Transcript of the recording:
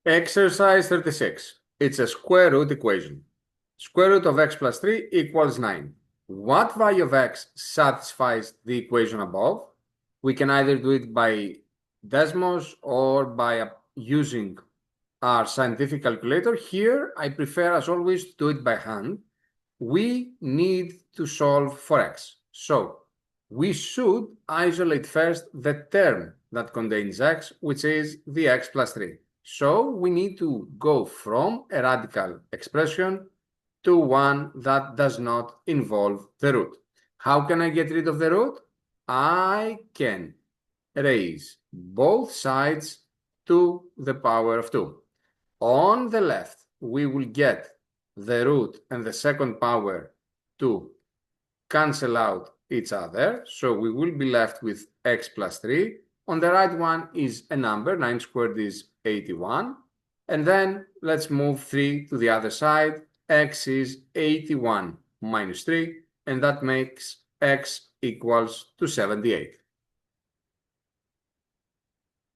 Exercise 36. It's a square root equation. Square root of x plus 3 equals 9. What value of x satisfies the equation above? We can either do it by Desmos or by using our scientific calculator. Here, I prefer, as always, to do it by hand. We need to solve for x. So, we should isolate first the term that contains x, which is the x plus 3. So we need to go from a radical expression to one that does not involve the root. How can I get rid of the root? I can raise both sides to the power of 2. On the left, we will get the root and the second power to cancel out each other. So we will be left with x plus 3. On the right one is a number, 9 squared is 81. And then let's move 3 to the other side. X is 81 minus 3, and that makes x equals to 78.